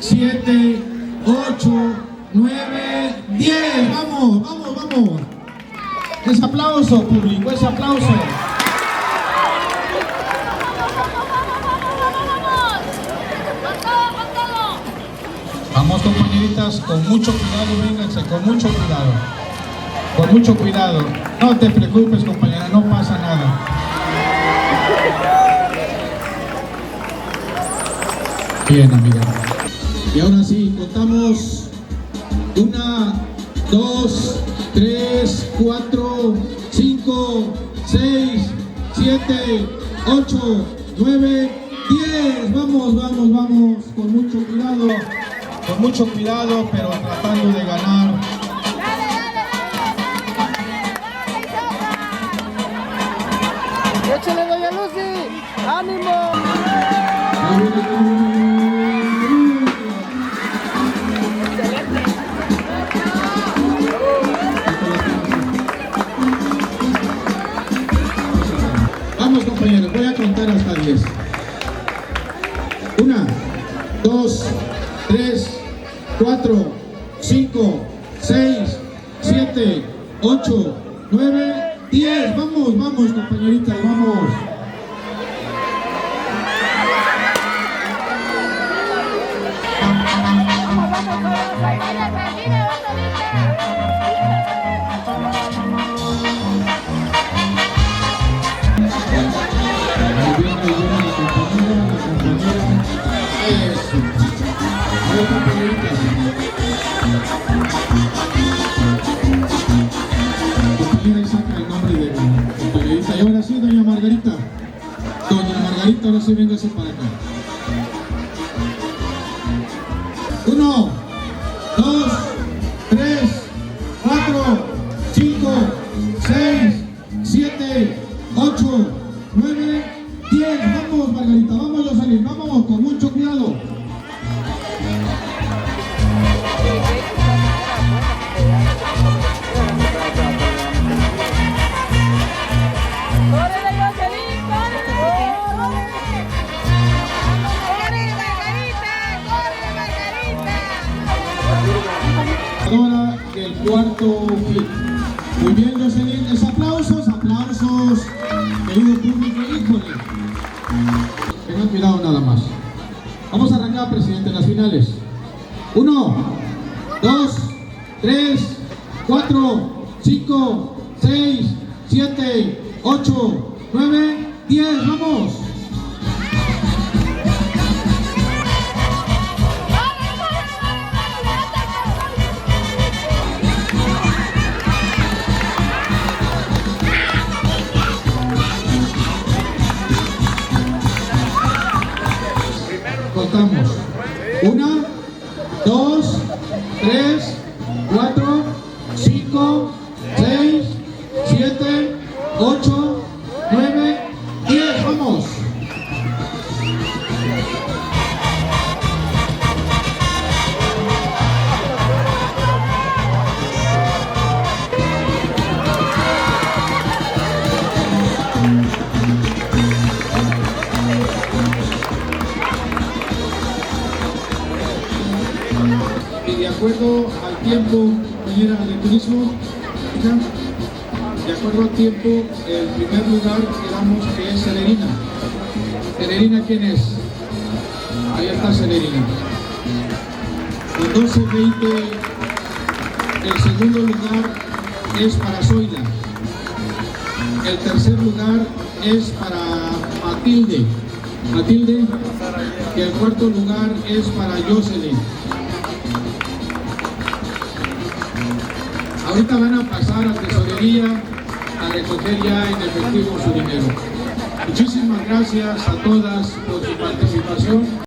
7, 8, 9, 10. Vamos, vamos, vamos. Ese aplauso, público, ese aplauso. Vamos, compañeritas, con mucho cuidado, vénganse, con mucho cuidado. Con mucho cuidado. No te preocupes, compañera, no pasa nada. Bien, amiga. Y ahora sí, contamos 1, 2, 3, 4, 5, 6, 7, 8, 9, 10. Vamos, vamos, vamos, con mucho cuidado, pero tratando de ganar. ¡Échale, doña Lucy! ¡Ánimo! Vamos, compañeros, voy a contar hasta 10. 1, 2, 3, 4, 5, 6, 7, 8, 9, 10. Vamos, vamos, compañeritas, vamos. Compañera, saca el nombre de la compañerita. Y ahora sí, doña Margarita. Doña Margarita, ahora sí, véngase para acá. 1, 2, 3, 4, 5, 6, 7, 8, 9, 10. Vamos, Margarita, vamos a salir, vamos, con mucho cuidado. Del cuarto clip. Muy bien, Jocelyn. Es aplausos, aplausos. Querido público, híjole. Tengan cuidado nada más. Vamos a arrancar, presidente, en las finales. 1, 2, 3, 4, 5, 6, 7, 8, 9, 10. ¡Vamos! Contamos 1, 2, 3, 4, 5, 6, 7, 8, 9, 10. ¡Vamos! Y de acuerdo al tiempo, compañera de turismo, de acuerdo al tiempo, el primer lugar quedamos que es Celerina. ¿Celerina quién es? Ahí está Celerina. Con 12:20, el segundo lugar es para Zoila. El tercer lugar es para Matilde. Y el cuarto lugar es para Jocelyn. Ahorita van a pasar a tesorería a recoger ya en efectivo su dinero. Muchísimas gracias a todas por su participación.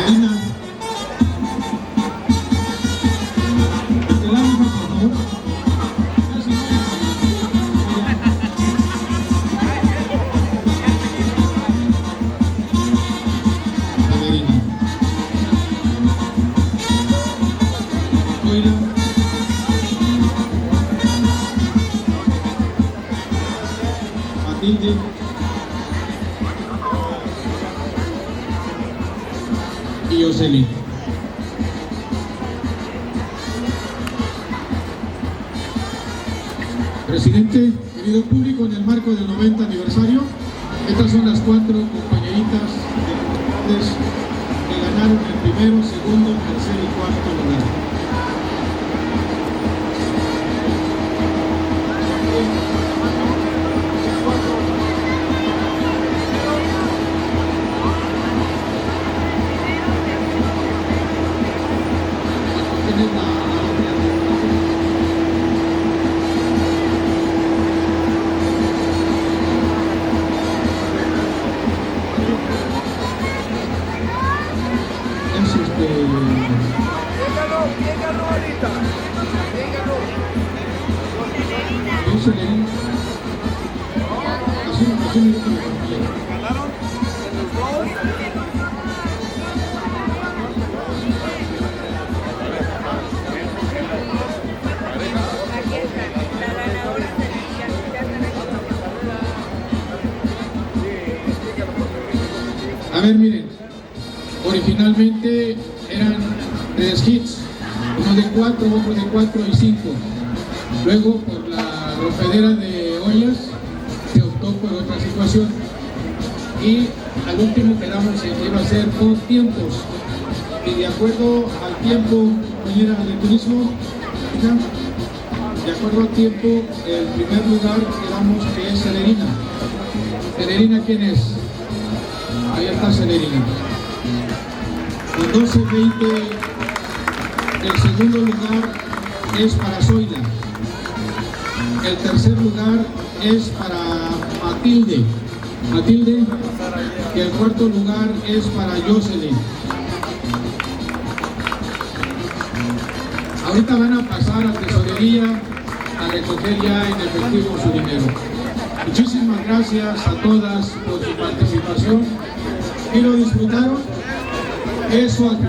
Celerina. Estelar, hija, por favor. Celerina. Zoila. Matilde. Y Jocelyn. Presidente, querido público, en el marco del 90 aniversario, estas son las 4 compañeritas que ganaron el primero, segundo, tercer y cuarto lugar. ¿Quién ganó ahorita? ¿Quién ganó? Celerina. ¿Ganaron? ¿Los dos? A ver, miren, originalmente eran 3 hits, uno de 4, otro de 4 y 5. Luego, por la rompedera de ollas, se optó por otra situación. Y al último quedamos en que iba a ser por tiempos. Y de acuerdo al tiempo, compañera de turismo, de acuerdo al tiempo, el primer lugar quedamos que es Celerina. ¿Celerina quién es? Ahí está Celerina. Con 12:20, el segundo lugar es para Zoila. El tercer lugar es para Matilde. Y el cuarto lugar es para Jocelyn. Ahorita van a pasar a tesorería a recoger ya en efectivo su dinero. Muchísimas gracias a todas por su participación. ¿Y lo disfrutaron? Eso